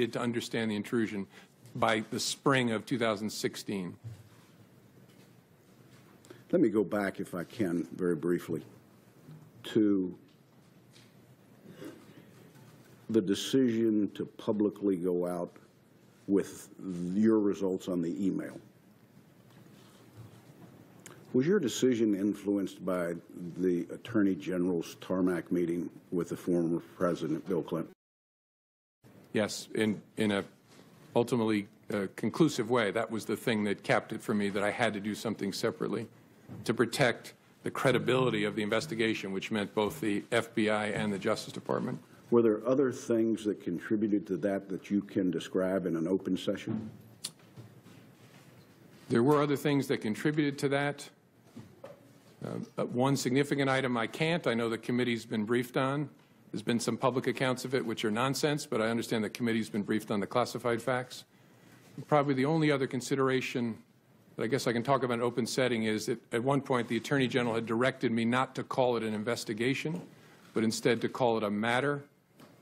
to understand the intrusion by the spring of 2016. Let me go back, if I can, very briefly, to the decision to publicly go out with your results on the email. Was your decision influenced by the Attorney General's tarmac meeting with the former President Bill Clinton? Yes, in a ultimately conclusive way. That was the thing that capped it for me, that I had to do something separately to protect the credibility of the investigation, which meant both the FBI and the Justice Department. Were there other things that contributed to that you can describe in an open session? There were other things that contributed to that. One significant item I can't. I know the committee's been briefed on. There's been some public accounts of it which are nonsense, but I understand the committee's been briefed on the classified facts. Probably the only other consideration that I guess I can talk about in open setting is that at one point the Attorney General had directed me not to call it an investigation, but instead to call it a matter,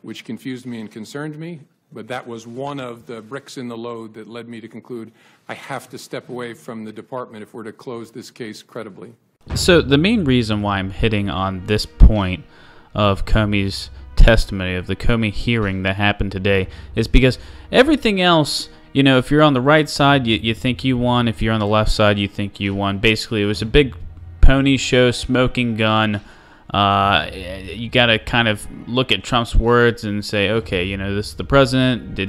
which confused me and concerned me. But that was one of the bricks in the load that led me to conclude I have to step away from the department if we're to close this case credibly. So the main reason why I'm hitting on this point of Comey's testimony, of the Comey hearing that happened today, is because everything else, you know, if you're on the right side, you think you won. If you're on the left side, you think you won. Basically, it was a big pony show, smoking gun. You got to kind of look at Trump's words and say, okay, you know, this is the president.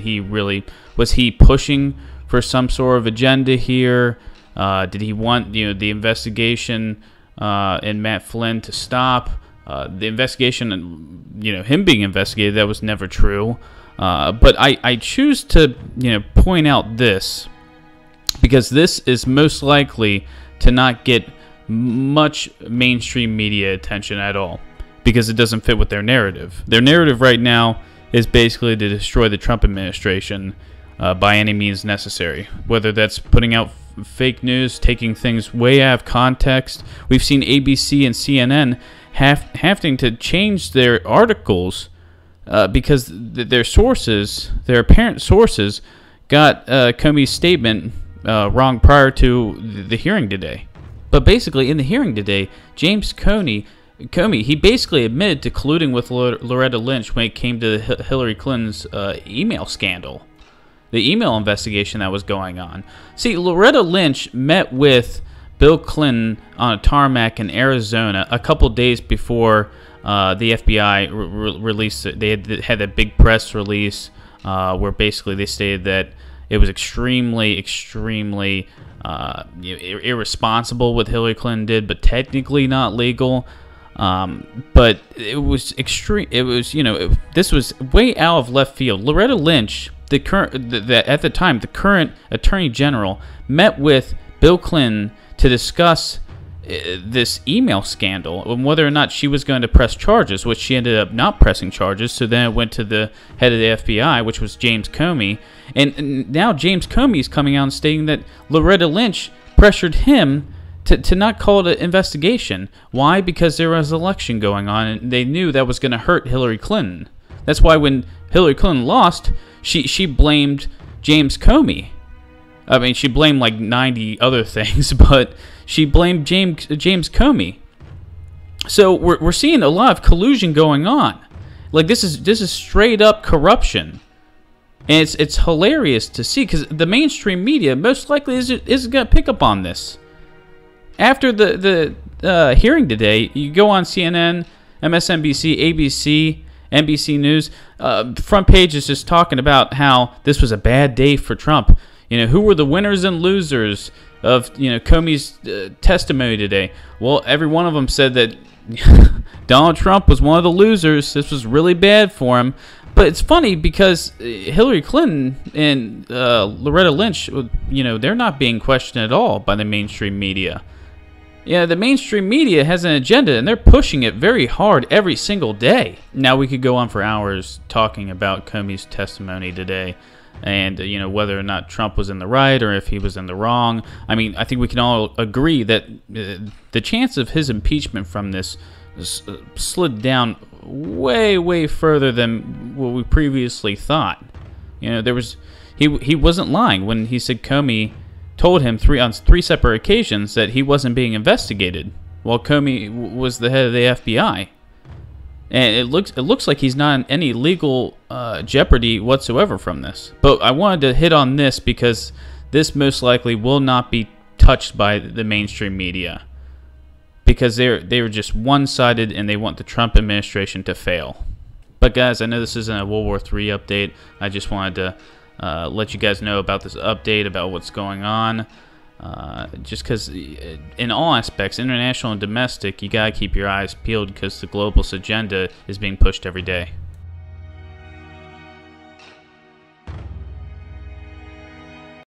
Was he pushing for some sort of agenda here? Did he want, you know, the investigation and Matt Flynn to stop? The investigation and, you know, him being investigated, that was never true. But I choose to, you know, point out this because this is most likely to not get much mainstream media attention at all because it doesn't fit with their narrative. Their narrative right now is basically to destroy the Trump administration by any means necessary, whether that's putting out fake news, taking things way out of context. We've seen ABC and CNN having to change their articles because their sources, their apparent sources, got Comey's statement wrong prior to the hearing today. But basically, in the hearing today, James Comey, he basically admitted to colluding with Loretta Lynch when it came to Hillary Clinton's email scandal, the email investigation that was going on. See, Loretta Lynch met with Bill Clinton on a tarmac in Arizona a couple days before the FBI released it. They had that big press release where basically they stated that it was extremely irresponsible what Hillary Clinton did, but technically not legal. But it was extreme. It was, you know, this was way out of left field. Loretta Lynch, at the time, the current Attorney General, met with Bill Clinton to discuss this email scandal and whether or not she was going to press charges, which she ended up not pressing charges. So then it went to the head of the FBI, which was James Comey. And now James Comey is coming out and stating that Loretta Lynch pressured him to not call it an investigation. Why? Because there was an election going on, and they knew that was going to hurt Hillary Clinton. That's why when Hillary Clinton lost, she blamed James Comey. I mean, she blamed like 90 other things, but she blamed James Comey. So we're seeing a lot of collusion going on. Like this is straight up corruption, and it's hilarious to see because the mainstream media most likely isn't going to pick up on this. After the hearing today, you go on CNN, MSNBC, ABC, NBC News. Front page is just talking about how this was a bad day for Trump. You know, who were the winners and losers of, you know, Comey's testimony today? Well, every one of them said that Donald Trump was one of the losers. This was really bad for him. But it's funny because Hillary Clinton and Loretta Lynch, you know, they're not being questioned at all by the mainstream media. Yeah, the mainstream media has an agenda, and they're pushing it very hard every single day. Now, we could go on for hours talking about Comey's testimony today and, you know, whether or not Trump was in the right or if he was in the wrong. I mean, I think we can all agree that the chance of his impeachment from this slid down way, way further than what we previously thought. You know, there was he wasn't lying when he said Comey told him on three separate occasions that he wasn't being investigated while Comey was the head of the FBI. And it looks like he's not in any legal jeopardy whatsoever from this. But I wanted to hit on this because this most likely will not be touched by the mainstream media, because they were just one-sided and they want the Trump administration to fail. But guys, I know this isn't a World War III update. I just wanted to let you guys know about this update, about what's going on. Just because in all aspects, international and domestic, you gotta keep your eyes peeled because the globalist agenda is being pushed every day.